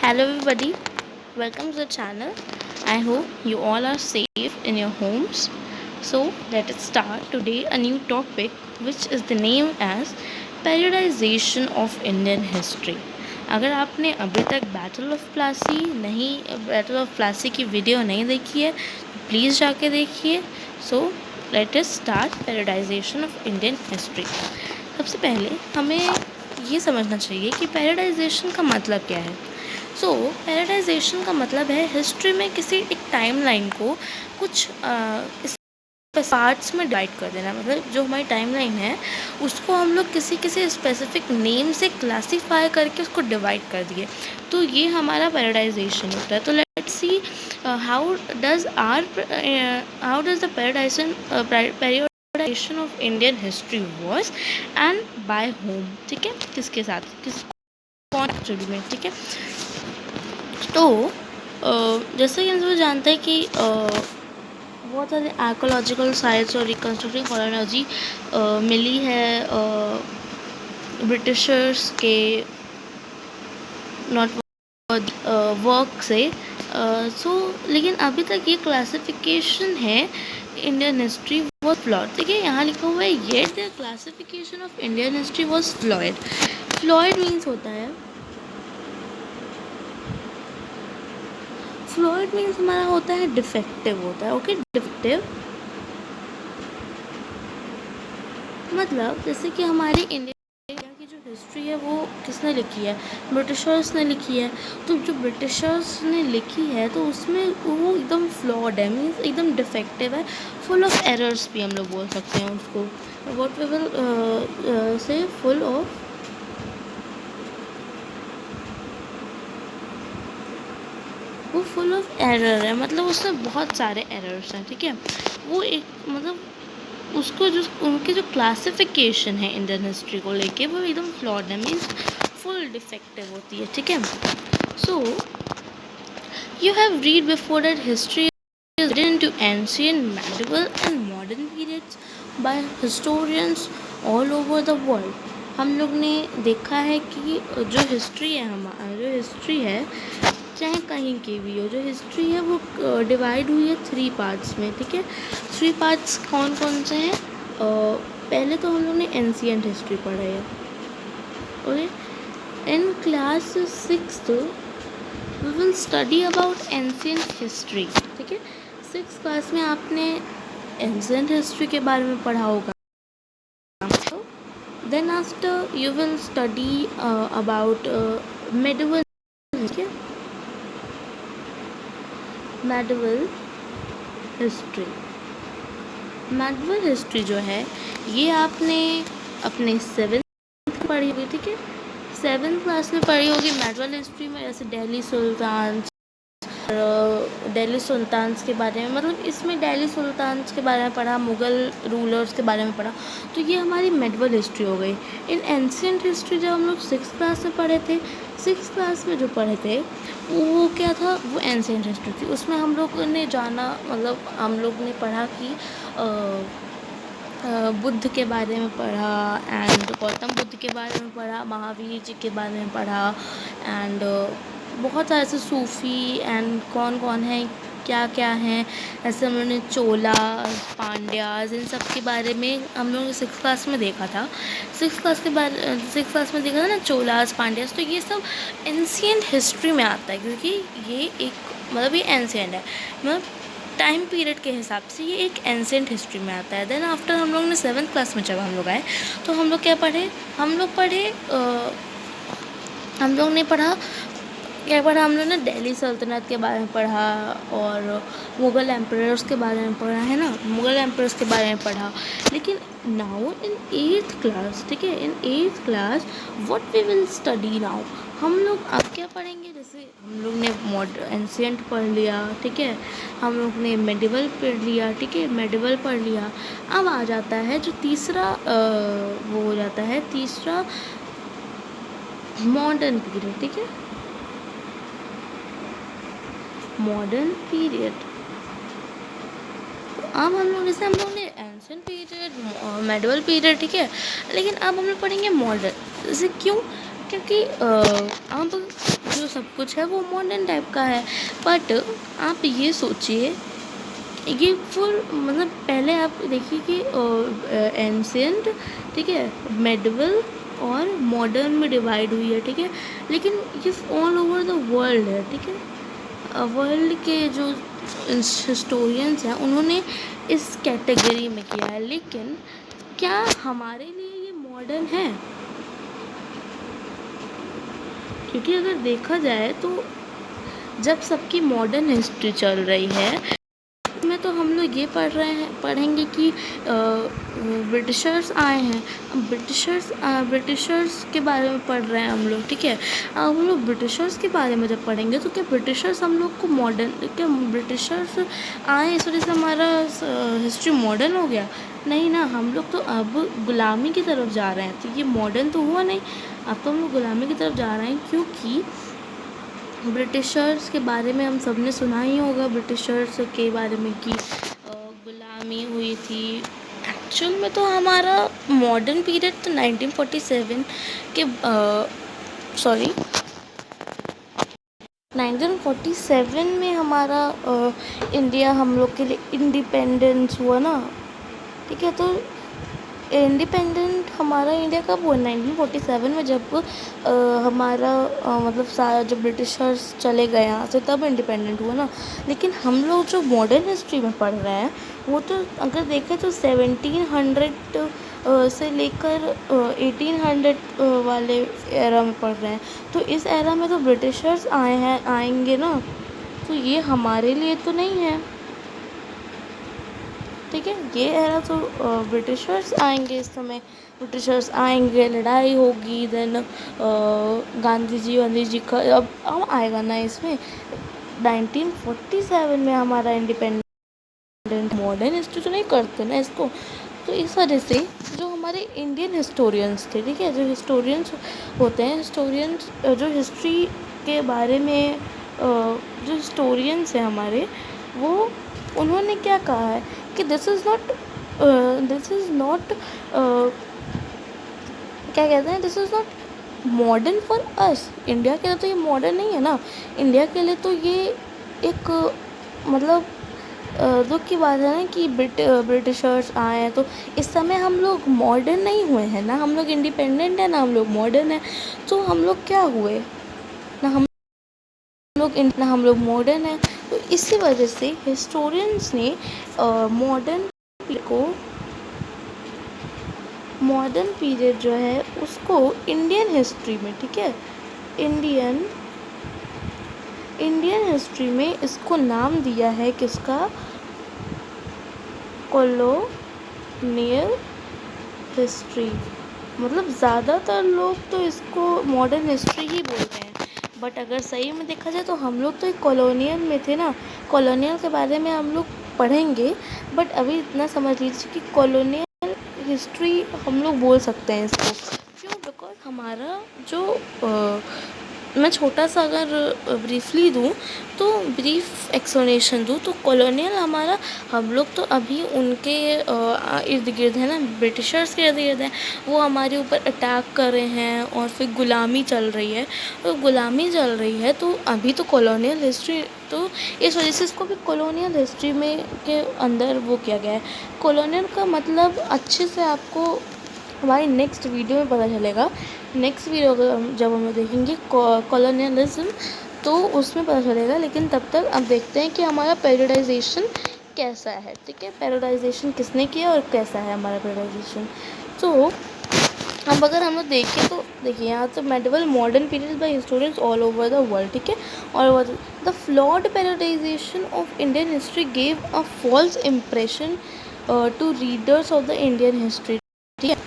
Hello everybody, welcome to the channel. I hope you all are safe in your homes. So let us start today a new topic which is the name as periodization of Indian history. अगर आपने अभी तक battle of Plassey की video नहीं देखी है तो please जाके देखिए. So let us start periodization of Indian history. सबसे पहले हमें ये समझना चाहिए कि पैराडाइजेशन का मतलब क्या है. पैराडाइजेशन का मतलब है हिस्ट्री में किसी एक टाइमलाइन को कुछ इस पार्ट्स में डिवाइड कर देना. मतलब जो हमारी टाइमलाइन है उसको हम लोग किसी किसी स्पेसिफिक नेम से क्लासीफाई करके उसको डिवाइड कर दिए, तो ये हमारा पैराडाइजेशन होता है. तो let's see how does the periodisation of Indian history was and by whom. ठीक है, किसके साथ, किस कौन एक्चुअली में. ठीक है, तो जैसे कि हम सब जानते हैं कि बहुत सारे आर्कोलॉजिकल साइट्स और रिकन्स्ट्रक्टिंग कॉलोनॉजी मिली है ब्रिटिशर्स के नॉट वर्क से. लेकिन अभी तक ये क्लासिफिकेशन है इंडियन हिस्ट्री वॉज फ्लॉयड. देखिए यहाँ लिखा हुआ है yet the classification of Indian history was Floyd. Floyd means होता है, फ्लॉयड मीन्स हमारा होता है डिफेक्टिव होता है. ओके, डिफेक्टिव मतलब जैसे कि हमारी इंडिया की जो हिस्ट्री है वो किसने लिखी है, ब्रिटिशर्स ने लिखी है. तो जो ब्रिटिशर्स ने लिखी है तो उसमें वो एकदम फ्लॉड है, मीन्स एकदम डिफेक्टिव है, फुल ऑफ एरर्स भी हम लोग बोल सकते हैं उसको. What we will say full of, वो फुल ऑफ एरर है, मतलब उसमें बहुत सारे एरर्स हैं. ठीक है, वो एक मतलब उसको जो उनकी जो क्लासिफिकेशन है इंडियन हिस्ट्री को लेके वो एकदम फ्लॉड है, मीन्स फुल डिफेक्टिव होती है. ठीक है, so you have read before that history is written into ancient, medieval and modern periods by historians all over the world. हम लोग ने देखा है कि जो हिस्ट्री है, हमारा जो हिस्ट्री है चाहे कहीं की भी हो, जो हिस्ट्री है वो डिवाइड हुई है 3 पार्ट्स में. ठीक है, 3 पार्ट्स कौन कौन से हैं. पहले तो हम लोग ने एंशिएंट हिस्ट्री पढ़ा है. Okay, in class 6th we will study about ancient history. ठीक है, 6th क्लास में आपने एंशिएंट हिस्ट्री के बारे में पढ़ा होगा. Then after you will study about medieval. ठीक है, मेडिवल हिस्ट्री. मेडिवल हिस्ट्री जो है ये आपने अपने 7th पढ़ी होगी. ठीक है, 7th क्लास में पढ़ी होगी मेडिवल हिस्ट्री में. जैसे दिल्ली सुल्तान्स के बारे में, मतलब इसमें दिल्ली सुल्तान्स के बारे में पढ़ा, मुग़ल रूलर्स के बारे में पढ़ा, तो ये हमारी मेडिवल हिस्ट्री हो गई. इन एंशिएंट हिस्ट्री जब हम लोग 6th क्लास में पढ़े थे, 6th क्लास में जो पढ़े थे वो क्या था, वो एंशिएंट हिस्ट्री थी. उसमें हम लोग ने जाना, मतलब हम लोग ने पढ़ा कि बुद्ध के बारे में पढ़ा एंड गौतम बुद्ध के बारे में पढ़ा, महावीर जी के बारे में पढ़ा एंड बहुत सारे ऐसे सूफ़ी एंड कौन कौन है, क्या क्या हैं, ऐसे हम लोगों ने चोला, पांड्याज, इन सब के बारे में हम लोग 6th क्लास में देखा था. 6th क्लास में देखा था ना, चोलास, पांड्याज. तो ये सब एंशिएंट हिस्ट्री में आता है क्योंकि ये एक मतलब ये एंशिएंट है, मतलब टाइम पीरियड के हिसाब से ये एक एंशिएंट हिस्ट्री में आता है. देन आफ्टर हम लोग ने 7th क्लास में जब हम लोग आए तो हम लोग क्या पढ़े, हम लोग ने पढ़ा हम लोग ने दिल्ली सल्तनत के बारे में पढ़ा और मुग़ल एम्परर्स के बारे में पढ़ा है ना, मुग़ल एम्परर्स के बारे में पढ़ा. लेकिन नाउ इन 8th क्लास, ठीक है, in 8th class what we will study now, हम लोग अब क्या पढ़ेंगे. जैसे हम लोग ने एंशिएंट पढ़ लिया, ठीक है, हम लोग ने मेडिवल पढ़ लिया. ठीक है, मेडिवल पढ़ लिया. अब आ जाता है जो तीसरा वो हो जाता है, तीसरा मॉडर्न पीरियड. ठीक है, मॉडर्न पीरियड. तो अब हम लोग जैसे हम लोग ने एंशिएंट पीरियड, मेडिवल पीरियड, ठीक है, लेकिन अब हम लोग पढ़ेंगे मॉडर्न. जैसे क्यों, क्योंकि अब जो सब कुछ है वो मॉडर्न टाइप का है। बट आप ये सोचिए, ये फुल मतलब पहले आप देखिए कि एंशियंट, ठीक है, मेडिवल और मॉडर्न में डिवाइड हुई है, ठीक है, लेकिन ये ऑल ओवर द वर्ल्ड है, ठीक है। वर्ल्ड के जो हिस्टोरियंस हैं उन्होंने इस कैटेगरी में किया है, लेकिन क्या हमारे लिए ये मॉडर्न है? क्योंकि अगर देखा जाए तो जब सबकी मॉडर्न हिस्ट्री चल रही है में तो हम लोग ये पढ़ेंगे कि ब्रिटिशर्स आए हैं। अब ब्रिटिशर्स के बारे में पढ़ रहे हैं हम लोग, ठीक है। अब हम लोग ब्रिटिशर्स के बारे में जब पढ़ेंगे तो क्या ब्रिटिशर्स हम लोग को मॉडर्न, क्या ब्रिटिशर्स आए इस वजह से हमारा हिस्ट्री मॉडर्न हो गया? नहीं ना, हम लोग तो अब गुलामी की तरफ जा रहे हैं, तो ये मॉडर्न तो हुआ नहीं। अब तो हम लोग गुलामी की तरफ जा रहे हैं, क्योंकि ब्रिटिशर्स के बारे में हम सब ने सुना ही होगा, ब्रिटिशर्स के बारे में कि गुलामी हुई थी। एक्चुअल में तो हमारा मॉडर्न पीरियड तो 1947 के 1947 में हमारा इंडिया हम लोग के लिए इंडिपेंडेंस हुआ ना, ठीक है। तो इंडिपेंडेंट हमारा इंडिया कब हुआ? 1947 में, जब हमारा मतलब सारा जब ब्रिटिशर्स चले गए यहाँ से तब इंडिपेंडेंट हुआ ना। लेकिन हम लोग जो मॉडर्न हिस्ट्री में पढ़ रहे हैं वो तो अगर देखें तो 1700 से लेकर 1800 वाले एरा में पढ़ रहे हैं। तो इस एरा में तो ब्रिटिशर्स आएंगे ना, तो ये हमारे लिए तो नहीं है, ठीक है। ये एरा तो ब्रिटिशर्स आएंगे, इस समय ब्रिटिशर्स आएंगे, लड़ाई होगी, देन गांधी जी का अब आएगा ना इसमें 1947 में हमारा इंडिपेंडेंट। मॉडर्न हिस्ट्री तो नहीं करते ना इसको। तो इस वजह से जो हमारे इंडियन हिस्टोरियंस थे, ठीक है, जो हिस्टोरियंस होते हैं, हिस्टोरियंस जो हिस्ट्री के बारे में जो हिस्टोरियंस हैं हमारे, वो उन्होंने क्या कहा है कि दिस इज़ नॉट क्या कहते हैं, this is not modern for us. India के लिए तो ये मॉडर्न नहीं है ना। इंडिया के लिए तो ये एक मतलब दुख की बात है ना कि ब्रिटिशर्स आए हैं, तो इस समय हम लोग मॉडर्न नहीं हुए हैं ना, हम लोग इंडिपेंडेंट है ना, हम लोग मॉडर्न है। तो हम लोग क्या हुए ना, हम लोग मॉडर्न है। तो इसी वजह से हिस्टोरियंस ने मॉडर्न पीरियड जो है उसको इंडियन हिस्ट्री में, ठीक है, इंडियन हिस्ट्री में इसको नाम दिया है किसका? Colonial history. मतलब ज़्यादातर लोग तो इसको मॉडर्न हिस्ट्री ही बोलते हैं, बट अगर सही में देखा जाए तो हम लोग तो एक कॉलोनियल में थे ना। कॉलोनियल के बारे में हम लोग पढ़ेंगे, बट अभी इतना समझ लीजिए कि कॉलोनियल हिस्ट्री हम लोग बोल सकते हैं इसको। क्यों? बिकॉज हमारा जो मैं छोटा सा अगर ब्रीफली दूँ, तो ब्रीफ एक्सप्लेनेशन दूँ, तो कॉलोनियल हमारा, हम लोग तो अभी उनके इर्द गिर्द है ना, ब्रिटिशर्स के इर्द गिर्द हैं। वो हमारे ऊपर अटैक कर रहे हैं और फिर गुलामी चल रही है, तो गुलामी चल रही है, तो अभी तो कॉलोनियल हिस्ट्री, तो इस वजह से इसको भी कॉलोनियल हिस्ट्री में के अंदर वो किया गया है। कॉलोनियल का मतलब अच्छे से आपको हमारी नेक्स्ट वीडियो में पता चलेगा। नेक्स्ट वीडियो जब हम देखेंगे कॉलोनियलिज्म, तो उसमें पता चलेगा। लेकिन तब तक अब देखते हैं कि हमारा पैराडाइजेशन कैसा है, ठीक है, पैराडाइजेशन किसने किया और कैसा है हमारा पैराडाइजेशन। तो अब अगर हम लोग देखें तो देखिए यहाँ तो medieval modern period by historians all over the world, ठीक है, all over the flawed periodisation of Indian history gave a false impression to readers of the Indian history, ठीक है।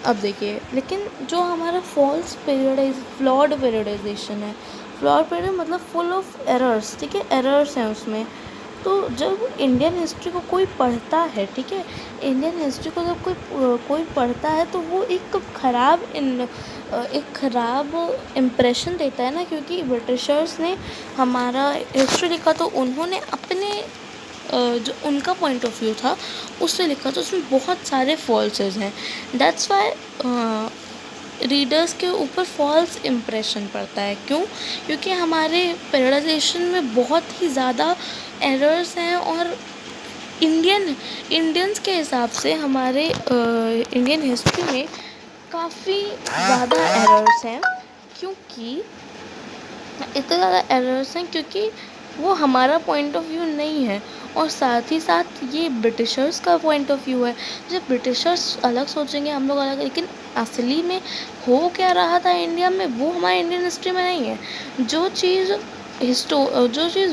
अब देखिए, लेकिन जो हमारा फ्लॉड पैराडाइजेशन है, फ्लॉड पैराडाइज मतलब फुल ऑफ एरर्स, ठीक है, एरर्स हैं उसमें। तो जब इंडियन हिस्ट्री को कोई पढ़ता है, ठीक है, इंडियन हिस्ट्री को जब कोई पढ़ता है तो वो एक ख़राब इम्प्रेशन देता है ना, क्योंकि ब्रिटिशर्स ने हमारा हिस्ट्री लिखा तो उन्होंने अपने जो उनका पॉइंट ऑफ व्यू था उससे लिखा, तो उसमें बहुत सारे फॉल्सेस हैं। दैट्स वाई रीडर्स के ऊपर फॉल्स इम्प्रेशन पड़ता है। क्यों? क्योंकि हमारे पैराडाइजेशन में बहुत ही ज़्यादा एरर्स हैं और इंडियंस के हिसाब से हमारे इंडियन हिस्ट्री में काफ़ी ज़्यादा एरर्स हैं। क्योंकि इतने ज़्यादा एरर्स हैं क्योंकि वो हमारा पॉइंट ऑफ व्यू नहीं है और साथ ही साथ ये ब्रिटिशर्स का पॉइंट ऑफ व्यू है। जब ब्रिटिशर्स अलग सोचेंगे, हम लोग अलग, लेकिन असली में हो क्या रहा था इंडिया में वो हमारे इंडियन हिस्ट्री में नहीं है। जो चीज़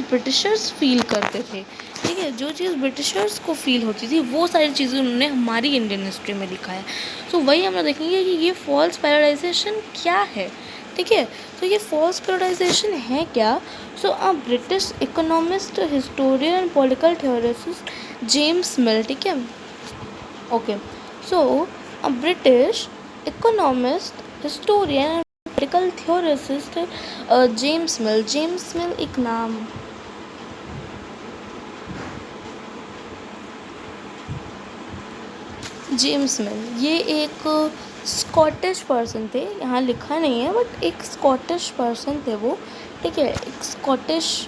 ब्रिटिशर्स फील करते थे, ठीक है, जो चीज़ ब्रिटिशर्स को फील होती थी वो सारी चीज़ें उन्होंने हमारी इंडियन हिस्ट्री में लिखा है। तो वही हम लोग देखेंगे कि ये फॉल्स पैराडाइजेशन क्या है, ठीक है। तो ये फॉल्स पैराडाइजेशन है क्या? So a British economist, historian and political theorist James Mill, ठीक है, okay. So a British economist, historian and political theorist James Mill एक नाम, जेम्स मिल ये एक स्कॉटिश पर्सन थे। यहाँ लिखा नहीं है बट एक स्कॉटिश पर्सन थे वो, ठीक है, एक स्कॉटिश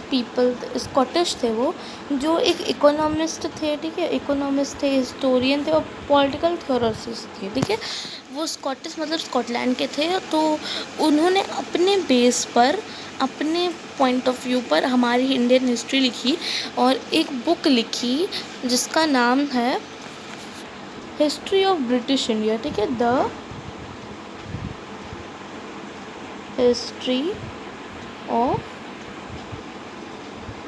थे वो, जो एक इकोनॉमिस्ट थे, ठीक है, इकोनॉमिस्ट थे, हिस्टोरियन थे और पॉलिटिकल थ्योरिस्ट थे, ठीक है। वो स्कॉटिश मतलब स्कॉटलैंड के थे। तो उन्होंने अपने बेस पर, अपने पॉइंट ऑफ व्यू पर हमारी इंडियन हिस्ट्री लिखी और एक बुक लिखी जिसका नाम है हिस्ट्री ऑफ ब्रिटिश इंडिया, ठीक है, the history of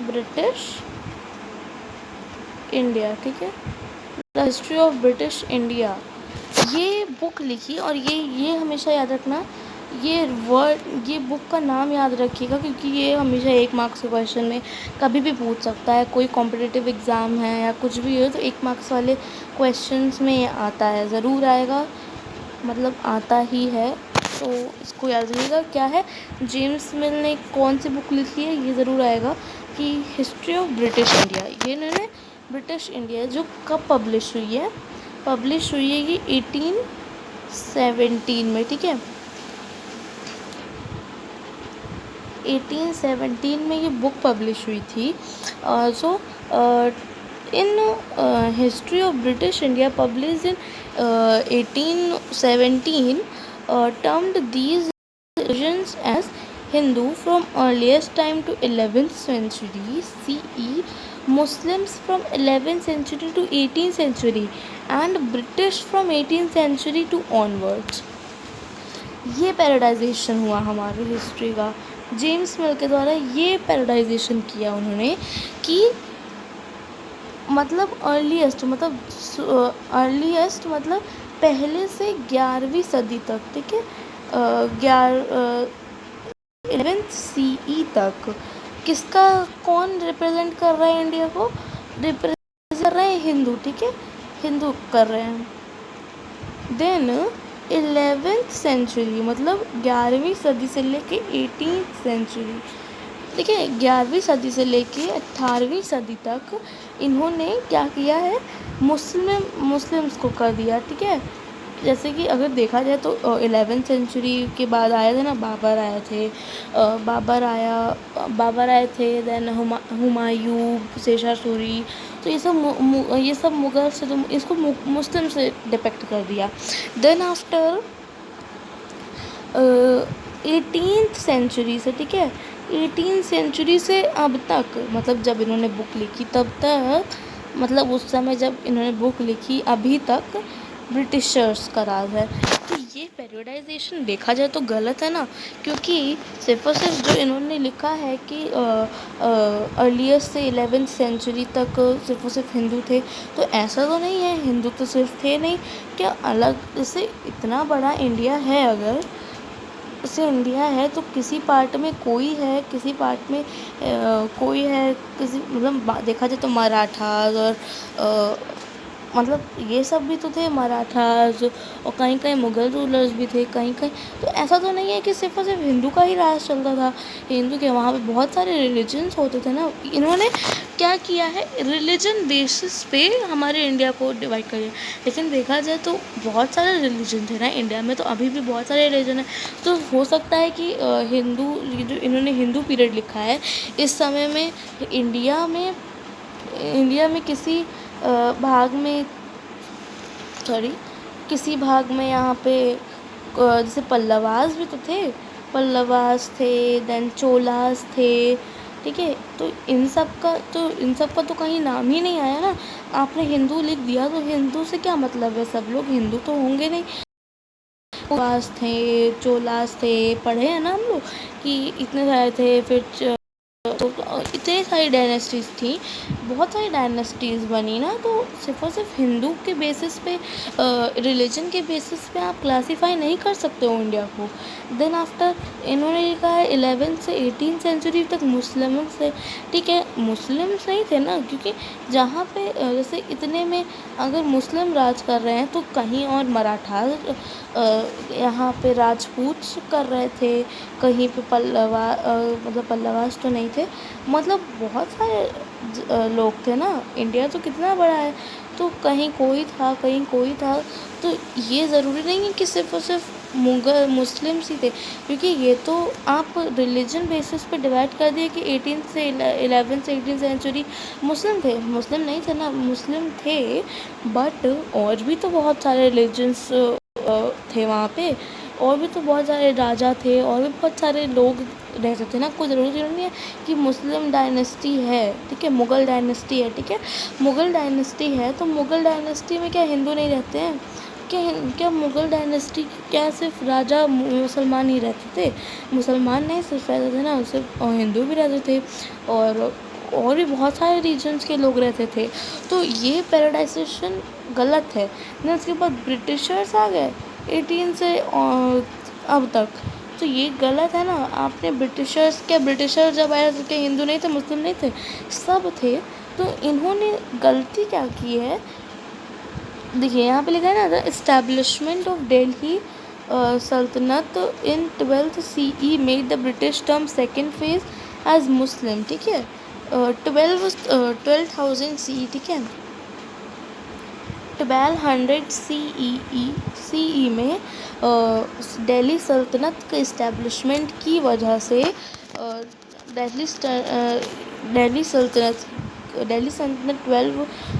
British India, ठीक है, the history of British India, ये बुक लिखी। और ये हमेशा याद रखना, ये बुक का नाम याद रखिएगा क्योंकि ये हमेशा 1 मार्क्स के क्वेश्चन में कभी भी पूछ सकता है। कोई कॉम्पिटिटिव एग्ज़ाम है या कुछ भी हो तो 1 मार्क्स वाले क्वेश्चंस में ये आता है, ज़रूर आएगा, मतलब आता ही है। तो इसको याद रखिएगा। क्या है? जेम्स मिल ने कौन सी बुक लिखी है ये ज़रूर आएगा कि हिस्ट्री ऑफ ब्रिटिश इंडिया। ये इन्होंने ब्रिटिश इंडिया जो कब पब्लिश हुई है ये 1817 में, ठीक है, 1817 में ये बुक पब्लिश हुई थी। So in history of British India publish in 1817 termed these regions as Hindu from earliest time to 11th century CE, Muslims from 11th century to 18th century and British from 18th century to onwards। ये पैराडाइजेशन हुआ हमारी history का। James मिल के द्वारा ये पैराडाइजेशन किया उन्होंने कि मतलब अर्लीस्ट मतलब पहले से 11वीं सदी तक, ठीक है, 11th CE तक किसका कौन रिप्रेजेंट कर रहा है? इंडिया को रिप्रेजेंट कर रहे हैं हिंदू, ठीक है, हिंदू कर रहे हैं। देन 11th सेंचुरी मतलब 11वीं सदी से लेके 18th सेंचुरी, ठीक है, 11वीं सदी से लेके 18वीं सदी तक इन्होंने क्या किया है? मुस्लिम्स को कर दिया, ठीक है। जैसे कि अगर देखा जाए तो 11th सेंचुरी के बाद आए थे ना, बाबर आए थे, देन हुमायूं, शेरशाह सूरी, तो ये सब मुगल से, तो इसको मुस्लिम से डिपेक्ट कर दिया। देन आफ्टर 18th सेंचुरी से, ठीक है, 18th सेंचुरी से अब तक, मतलब जब इन्होंने बुक लिखी तब तक, मतलब उस समय जब इन्होंने बुक लिखी अभी तक ब्रिटिशर्स का राज है। तो ये पैराडाइजेशन देखा जाए तो गलत है ना, क्योंकि सिर्फ और सिर्फ जो इन्होंने लिखा है कि अर्लीस्ट से 11th सेंचुरी तक सिर्फ और सिर्फ हिंदू थे, तो ऐसा तो नहीं है, हिंदू तो सिर्फ थे नहीं क्या, अलग, जैसे इतना बड़ा इंडिया है, अगर जैसे इंडिया है तो किसी पार्ट में कोई है, किसी पार्ट में कोई है, किसी मतलब देखा जाए तो मराठास और मतलब ये सब भी तो थे मराठास, और कहीं कहीं मुग़ल रूलर्स भी थे, कहीं कहीं। तो ऐसा तो नहीं है कि सिर्फ़ और सिर्फ हिंदू का ही राज चलता था। हिंदू के वहाँ पे बहुत सारे रिलीजन्स होते थे ना। इन्होंने क्या किया है, रिलीजन बेसिस पे हमारे इंडिया को डिवाइड कर दिया। लेकिन देखा जाए तो बहुत सारे रिलीजन थे ना इंडिया में, तो अभी भी बहुत सारे रिलीजन है। तो हो सकता है कि हिंदू, ये जो इन्होंने हिंदू पीरियड लिखा है, इस समय में इंडिया में इंडिया में किसी भाग में, सॉरी, किसी भाग में यहाँ पे जैसे पल्लवास भी तो थे, पल्लवास थे, देन चोलास थे, ठीक है। तो इन सब का तो कहीं नाम ही नहीं आया ना। आपने हिंदू लिख दिया तो हिंदू से क्या मतलब है, सब लोग हिंदू तो होंगे नहीं। चोलास थे, चोलास थे, पढ़े हैं ना हम लोग कि इतने सारे थे। फिर तो इतनी सारी डायनेस्टीज़ थी, बहुत सारी डायनेस्टीज़ बनी ना। तो सिर्फ और सिर्फ हिंदू के बेसिस पे, रिलीजन के बेसिस पे आप क्लासीफाई नहीं कर सकते हो इंडिया को। देन आफ्टर इन्होंने लिखा है 11 से 18 सेंचुरी तक मुस्लिम से, ठीक है। मुस्लिम्स नहीं थे ना, क्योंकि जहाँ पे जैसे इतने में अगर मुस्लिम राज कर रहे हैं तो कहीं और मराठा यहाँ पे राजपूत कर रहे थे, कहीं पे मतलब पल्लवास तो नहीं थे। मतलब बहुत सारे लोग थे ना। इंडिया तो कितना बड़ा है, तो कहीं कोई था, कहीं कोई था। तो ये ज़रूरी नहीं है कि सिर्फ़ और सिर्फ मुग़ल मुस्लिम्स ही थे, क्योंकि ये तो आप रिलीजन बेसिस पे डिवाइड कर दिए कि 18 से 11 से 18 सेंचुरी मुस्लिम थे। मुस्लिम नहीं थे ना, मुस्लिम थे, बट और भी तो बहुत सारे रिलीजन्स थे वहाँ पे। और भी तो बहुत सारे राजा थे, और भी बहुत सारे लोग रहते थे ना। कोई ज़रूरी नहीं है कि मुस्लिम डायनेस्टी है, ठीक है, मुग़ल डायनेस्टी है, ठीक है। मुग़ल डायनेस्टी है तो मुग़ल डायनेस्टी में क्या हिंदू नहीं रहते हैं? क्या मुग़ल डायनेस्टी क्या सिर्फ राजा मुसलमान ही रहते थे? मुसलमान नहीं सिर्फ रहते थे ना, सिर्फ हिंदू भी रहते थे, और भी बहुत सारे रीजन्स के लोग रहते थे। तो ये पैराडाइजेशन गलत है ना। उसके बाद ब्रिटिशर्स आ गए 18 से अब तक, तो ये गलत है ना। आपने ब्रिटिशर्स जब आए तो क्या हिंदू नहीं थे, मुस्लिम नहीं थे, सब थे। तो इन्होंने गलती क्या की है, देखिए यहाँ पे लिखा है ना, the establishment of Delhi Sultanate in 12th CE made the British term second phase as Muslim, ठीक है। 12,000 CE, ठीक है। 1200 CE में दिल्ली सल्तनत के इस्टेब्लिशमेंट की वजह से दिल्ली दिल्ली सल्तनत दिल्ली सल्तनत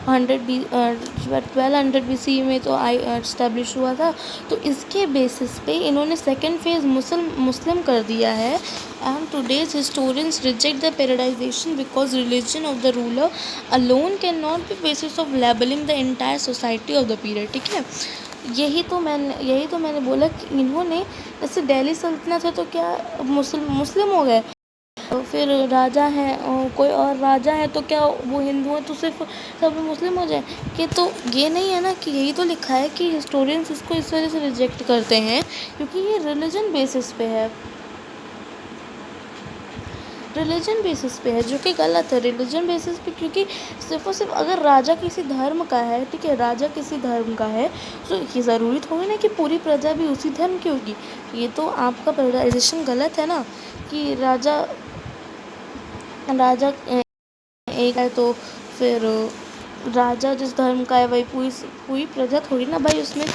1200 BC में तो इस्टेब्लिश हुआ था। तो इसके बेसिस पे इन्होंने सेकेंड फेज मुस्लिम कर दिया है। And today's historians reject the periodisation because religion of the ruler alone can not be basis of labelling the entire society of the period, ठीक है। यही तो मैंने बोला कि इन्होंने, जैसे दिल्ली सल्तनत है तो क्या मुस्लिम हो गए, फिर राजा हैं और कोई और राजा है तो क्या वो हिंदू हैं तो सिर्फ सब मुस्लिम हो जाए? कि तो ये नहीं है ना, कि यही तो लिखा है कि हिस्टोरियंस इसको इस वजह से रिजेक्ट करते हैं क्योंकि ये रिलीजन बेसिस पे है, रिलीजन बेसिस पे है, जो कि गलत है। रिलीजन बेसिस पे, क्योंकि सिर्फ और सिर्फ अगर राजा किसी धर्म का है, ठीक है, राजा किसी धर्म का है, तो ये ज़रूरी थोड़ी ना कि पूरी प्रजा भी उसी धर्म की होगी। ये तो आपका पैराडाइजेशन गलत है ना, कि राजा राजा एक है तो फिर राजा जिस धर्म का है वही पूरी प्रजा थोड़ी ना भाई उसमें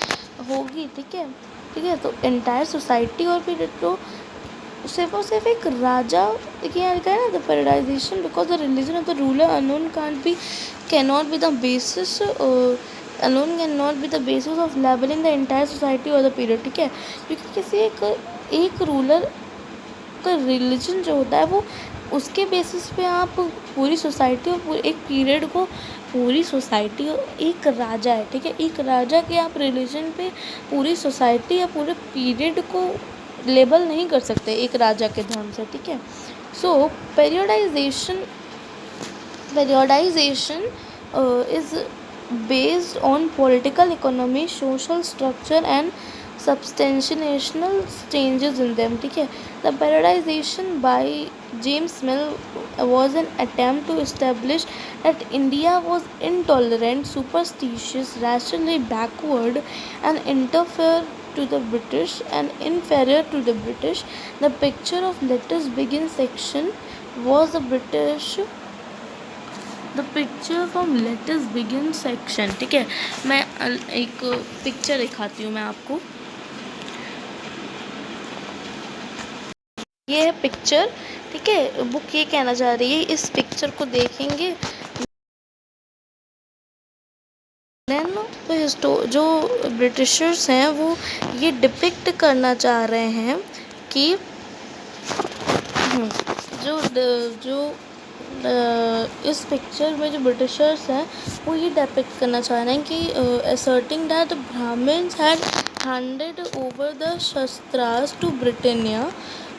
होगी, ठीक है, ठीक है। तो एंटायर सोसाइटी और फिर तो सिर्फ और सिर्फ एक राजा, देखिए यहाँ लिखा है ना, the periodisation because the religion of the ruler alone can not be the basis alone can not be the basis of labelling the entire society और द पीरियड, ठीक है। क्योंकि किसी एक रूलर का रिलीजन जो होता है वो उसके बेसिस पे आप पूरी सोसाइटी और एक पीरियड को, पूरी सोसाइटी एक राजा है, ठीक है, एक राजा के आप रिलीजन पे पूरी सोसाइटी या पूरे पीरियड को लेबल नहीं कर सकते एक राजा के धर्म से, ठीक है। सो periodization is based on political economy, social structure and substantial changes in them, ठीक है. The Paradisation by James Mill was an attempt to establish that India was intolerant, superstitious, racially backward, and to the British and inferior to the British. The picture of Let Us Begin section was the picture from let us begin section, ठीक है. मैं एक picture दिखाती हूँ मैं आपको. ये है पिक्चर, ठीक है. बुक ये कहना चाह रही है, इस पिक्चर को देखेंगे तो जो ब्रिटिशर्स हैं वो ये डिपिक्ट करना चाह रहे हैं कि जो इस पिक्चर में जो ब्रिटिशर्स हैं वो ये डिपिक्ट करना चाह रहे हैं कि asserting that Brahmins had handed over the shastras to Britannia,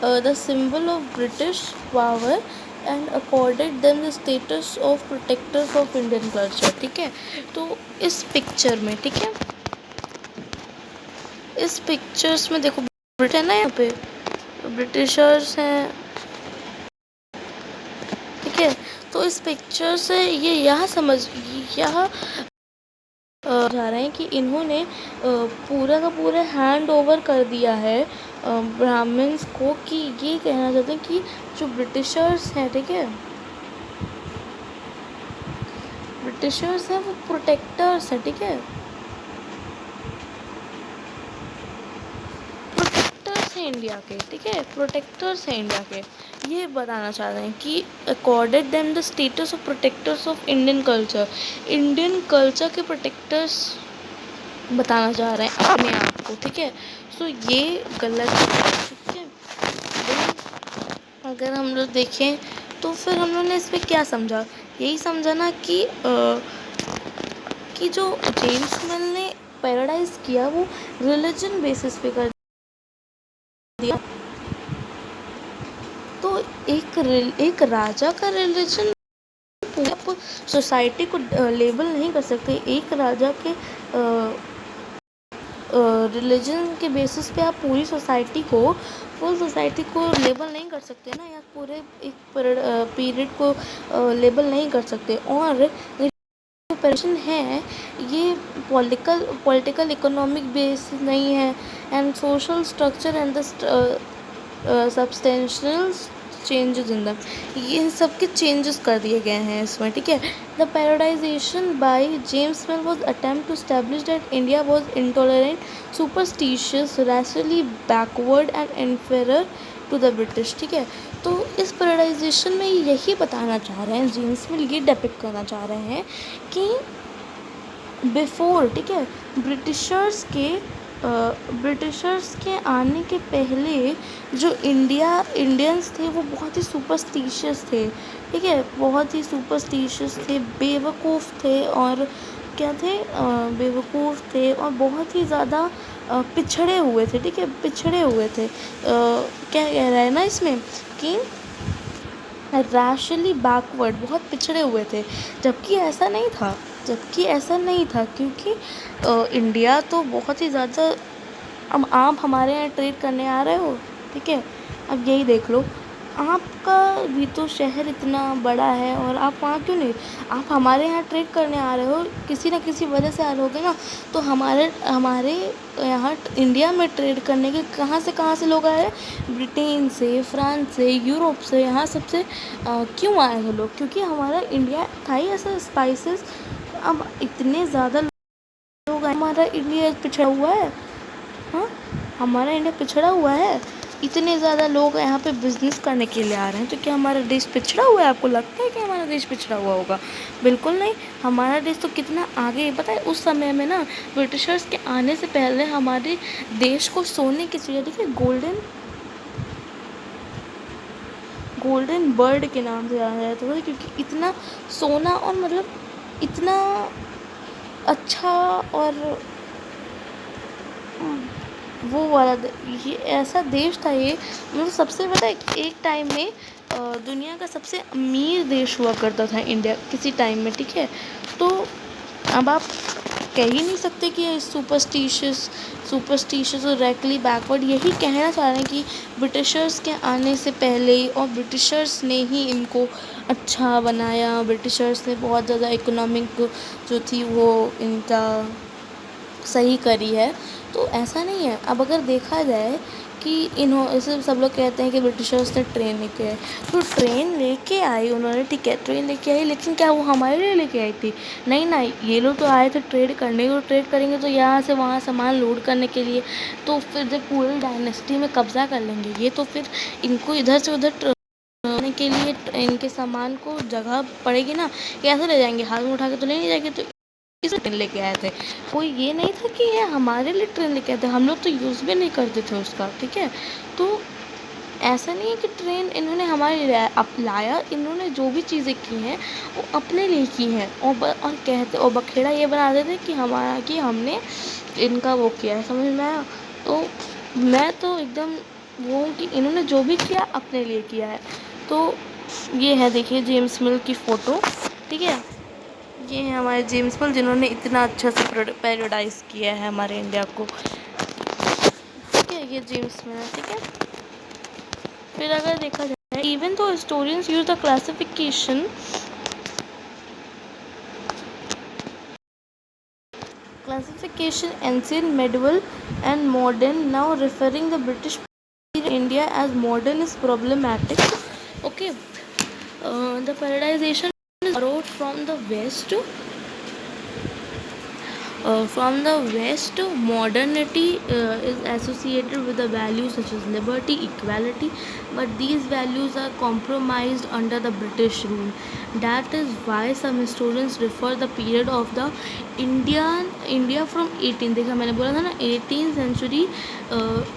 the symbol of British power, and accorded them the status of protectors of Indian culture, ठीक है. तो इस पिक्चर में, ठीक है, इस पिक्चर्स में देखो ब्रिटेन है, यहाँ पे ब्रिटिशर्स हैं, ठीक है. तो इस पिक्चर से ये यह जा रहे हैं कि इन्होंने पूरा का पूरा हैंड ओवर कर दिया है ब्राह्मण्स को, कि ये कहना चाहते हैं कि जो ब्रिटिशर्स हैं, ठीक है, ब्रिटिशर्स हैं वो प्रोटेक्टर्स हैं, ठीक है, प्रोटेक्टर्स हैं इंडिया के, ठीक है, प्रोटेक्टर्स हैं इंडिया के. ये बताना चाह रहे हैं कि accorded them the status of protectors of Indian culture, Indian culture के प्रोटेक्टर्स बताना चाह रहे हैं अपने आप को, ठीक है. सो ये गलत है, ठीक है. अगर हम लोग देखें तो फिर हम लोगों ने इस पर क्या समझा, यही समझा ना कि जो जेम्स मिल ने पैराडाइज किया वो रिलीजन बेसिस पे कर दिया. तो एक राजा का रिलीजन आप सोसाइटी को लेबल नहीं कर सकते. एक राजा के रिलीजन के बेसिस पे आप पूरी सोसाइटी को, फुल सोसाइटी को लेबल नहीं कर सकते ना, या पूरे एक पीरियड को लेबल नहीं कर सकते. और ऑपरेशन है ये पॉलिटिकल इकोनॉमिक बेसिस नहीं है, and social structure and the substantial changes in them, ये सब के चेंजेस कर दिए गए हैं इसमें, ठीक है. The periodisation by James Mill was attempt to establish that India was intolerant, superstitious, rashly backward and inferior to the British, ठीक है. तो इस पैराडाइजेशन में यही बताना चाह रहे हैं, जेम्स मिल ये डिपिक्ट करना चाह रहे हैं कि बिफोर, ठीक है, ब्रिटिशर्स के आने के पहले जो इंडियंस थे वो बहुत ही सुपरस्टिशियस थे, ठीक है, बहुत ही सुपरस्टिशियस थे, बेवकूफ़ थे, और क्या थे, बेवकूफ़ थे और बहुत ही ज़्यादा पिछड़े हुए थे, ठीक है, पिछड़े हुए थे. क्या कह रहा है ना इसमें कि रैशली बैकवर्ड, बहुत पिछड़े हुए थे, जबकि ऐसा नहीं था क्योंकि इंडिया तो बहुत ही ज़्यादा. अब आप हमारे यहाँ ट्रेड करने आ रहे हो, ठीक है, अब यही देख लो, आपका भी तो शहर इतना बड़ा है और आप वहाँ क्यों नहीं, आप हमारे यहाँ ट्रेड करने आ रहे हो, किसी ना किसी वजह से आ रहे होगे ना. तो हमारे यहाँ इंडिया में ट्रेड करने के कहाँ से लोग आए, ब्रिटेन से, फ्रांस से, यूरोप से, यहाँ सबसे क्यों आए हो लोग, क्योंकि हमारा इंडिया था ही ऐसा स्पाइसेस. अब इतने ज़्यादा लोग, हमारा इंडिया पिछड़ा हुआ है, हाँ, हमारा इंडिया पिछड़ा हुआ है, इतने ज़्यादा लोग यहाँ पे बिज़नेस करने के लिए आ रहे हैं. तो क्या हमारा देश पिछड़ा हुआ है? आपको लगता है कि हमारा देश पिछड़ा हुआ होगा? बिल्कुल नहीं. हमारा देश तो कितना आगे है पता है. उस समय में ना ब्रिटिशर्स के आने से पहले हमारे देश को सोने की चिड़िया, ठीक है, गोल्डन बर्ड के नाम से जाना जाता था, क्योंकि इतना सोना और मतलब इतना अच्छा और वो वाला ये ऐसा देश था, ये मतलब सबसे पता है एक टाइम में दुनिया का सबसे अमीर देश हुआ करता था इंडिया किसी टाइम में, ठीक है. तो अब आप कह ही नहीं सकते कि ये सुपरस्टिशियस और रेकली बैकवर्ड। यही कहना चाह रहे हैं कि ब्रिटिशर्स के आने से पहले और ब्रिटिशर्स ने ही इनको अच्छा बनाया। ब्रिटिशर्स ने बहुत ज़्यादा इकोनॉमिक जो थी वो इनका सही करी है। तो ऐसा नहीं है। अब अगर देखा जाए कि ऐसे सब लोग कहते हैं कि ब्रिटिशर्स ने ट्रेन लेके आए, तो ट्रेन लेके आई उन्होंने, ठीक है, ट्रेन लेके आई, लेकिन क्या वो हमारे लिए लेके आई थी? नहीं ना, ये लोग तो आए थे ट्रेड करने को। ट्रेड करेंगे तो यहाँ से वहाँ सामान लोड करने के लिए, तो फिर जब पूरी डायनेस्टी में कब्जा कर लेंगे ये, तो फिर इनको इधर से उधर करने के लिए इनके सामान को जगह पड़ेगी ना, कैसे ले जाएंगे? हाथ में उठा के तो ले नहीं जाएंगे। तो इस ट्रेन लेके आए थे। कोई ये नहीं था कि ये हमारे लिए ट्रेन लेके आए थे, हम लोग तो यूज़ भी नहीं करते थे उसका, ठीक है। तो ऐसा नहीं है कि ट्रेन इन्होंने हमारे लिए लाया। इन्होंने जो भी चीज़ें की हैं वो अपने लिए की हैं, और कहते और बखेड़ा ये बना देते कि हमारा, कि हमने इनका वो किया है, समझ में आया? तो मैं तो एकदम वो हूँ कि इन्होंने जो भी किया अपने लिए किया है। तो ये है, देखिए जेम्स मिल की फ़ोटो, ठीक है। ये है हमारे जेम्स मिल, जिन्होंने इतना अच्छा से पैराडाइज किया है हमारे इंडिया को, ठीक है। ये जेम्स मिल है, ठीक है। फिर अगर देखा जाए, इवन तो historians use the classification ancient, medieval and modern, now referring the British India as modern is problematic. Okay, the periodization is borrowed from the west. From the west, modernity is associated with the values such as liberty, equality, but these values are compromised under the British rule. That is why some historians refer the period of the India from 18, देखा मैंने बोला था ना, 18th century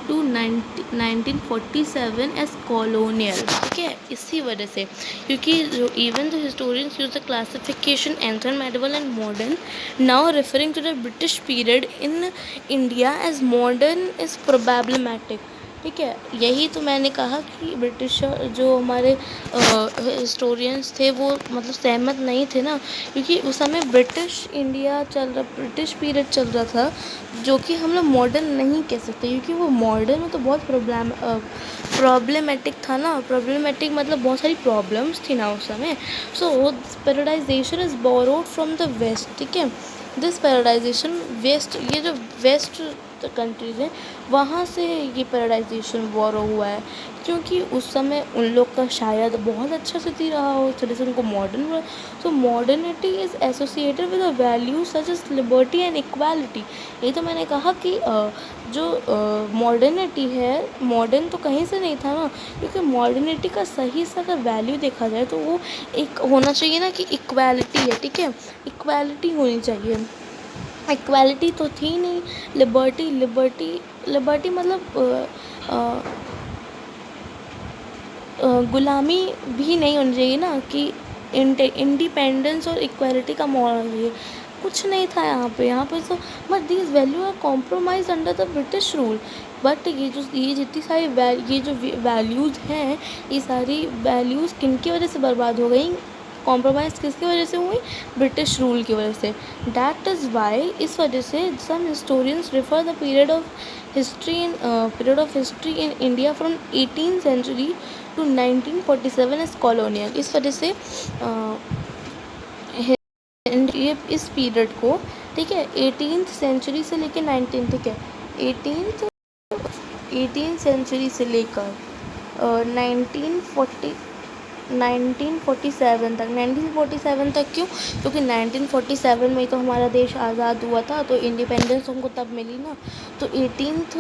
to 1947 as colonial, ठीक है। इसी वजह से, क्योंकि even the historians use the classification ancient, medieval and modern, now referring to the British period in India as modern is problematic, ठीक है। यही तो मैंने कहा कि ब्रिटिश जो हमारे हिस्टोरियंस थे वो मतलब सहमत नहीं थे ना, क्योंकि उस समय ब्रिटिश पीरियड चल रहा था, जो कि हम लोग मॉडर्न नहीं कह सकते, क्योंकि वो मॉडर्न में तो बहुत प्रॉब्लमेटिक था ना। प्रॉब्लमेटिक मतलब बहुत सारी प्रॉब्लम्स थी ना उस समय। So periodisation is borrowed from the west, ठीक है। दिस पैराडाइजेशन वेस्ट, ये जो वेस्ट कंट्रीज़ हैं वहाँ से ये पैराडाइजेशन बोरो हुआ है, क्योंकि उस समय उन लोग का शायद बहुत अच्छा स्थिति रहा हो, इस तरह से उनको मॉडर्न हुआ। So modernity is associated with the values such as liberty and equality. ये तो मैंने कहा कि जो मॉडर्निटी है, मॉडर्न तो कहीं से नहीं था ना, क्योंकि मॉडर्निटी का सही सा अगर वैल्यू देखा जाए तो वो एक होना चाहिए ना कि इक्वालिटी है, ठीक है। इक्वालिटी होनी चाहिए। इक्वालिटी तो थी नहीं। लिबर्टी मतलब गुलामी भी नहीं होनी चाहिए ना, कि इंडिपेंडेंस और इक्वालिटी का मॉडल ये कुछ नहीं था यहाँ पे तो। But these value are compromise under the British rule. But ये जितनी सारी ये जो वैल्यूज़ हैं, ये सारी वैल्यूज़ किन की वजह से बर्बाद हो गई? कॉम्प्रोमाइज़ किसकी वजह से हुई? ब्रिटिश रूल की वजह से। दैट इज़ वाई, इस वजह से some historians refer the period of history in India from 18th century to 1947 as colonial. इस वजह से ये इस पीरियड को, ठीक है, 18th सेंचुरी से लेकर 19, ठीक है, 18th सेंचुरी से लेकर 1947 तक क्यों? क्योंकि 1947 में ही तो हमारा देश आज़ाद हुआ था, तो इंडिपेंडेंस हमको तब मिली ना। तो 18th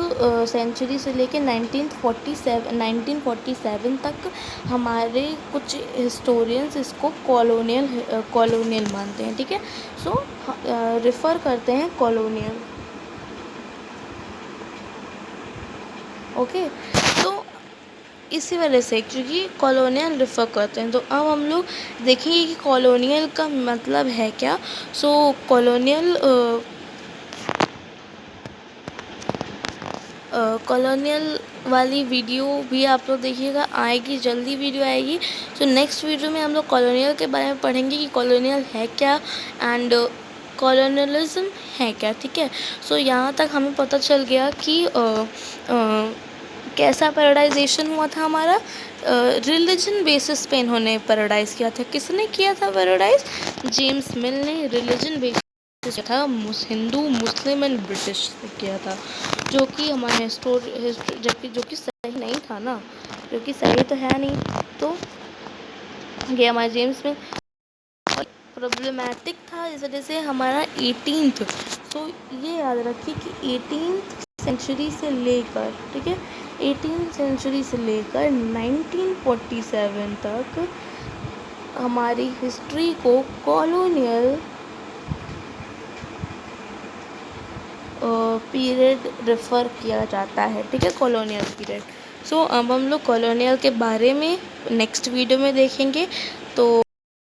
सेंचुरी से लेके 1947 तक हमारे कुछ हिस्टोरियंस इसको कॉलोनियल मानते हैं, ठीक है। सो रेफ़र करते हैं कॉलोनियल, ओके। तो इसी वजह से, क्योंकि कॉलोनियल रेफ़र करते हैं, तो अब हम लोग देखेंगे कि कॉलोनियल का मतलब है क्या। सो कॉलोनियल वाली वीडियो भी आप लोग देखिएगा, आएगी, जल्दी वीडियो आएगी। सो नेक्स्ट वीडियो में हम लोग कॉलोनियल के बारे में पढ़ेंगे कि कॉलोनियल है क्या, एंड कॉलोनियलिज्म है क्या, ठीक है। सो यहाँ तक हमें पता चल गया कि कैसा पैराडाइजेशन हुआ था हमारा। रिलीजन बेसिस पे इन्होंने पैराडाइज किया था। किसने किया था पैराडाइज? जेम्स मिल ने रिलीजन बेसिस किया था, हिंदू, मुस्लिम एंड ब्रिटिश ने किया था, जो कि हमारे हिस्ट्री जो कि सही नहीं था ना, जो कि सही तो है नहीं। तो ये हमारे जेम्स मिल प्रॉब्लमेटिक था इस वजह से हमारा 18th। सो ये याद रखिए कि 18th सेंचुरी से लेकर, ठीक है, 18th सेंचुरी से लेकर 1947 तक हमारी हिस्ट्री को कॉलोनियल पीरियड रेफ़र किया जाता है, ठीक है, कॉलोनियल पीरियड। सो अब हम लोग कॉलोनियल के बारे में नेक्स्ट वीडियो में देखेंगे। तो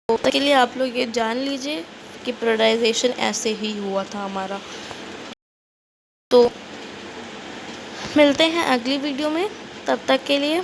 तब तक के लिए आप लोग ये जान लीजिए कि पैराडाइजेशन ऐसे ही हुआ था हमारा। तो मिलते हैं अगली वीडियो में, तब तक के लिए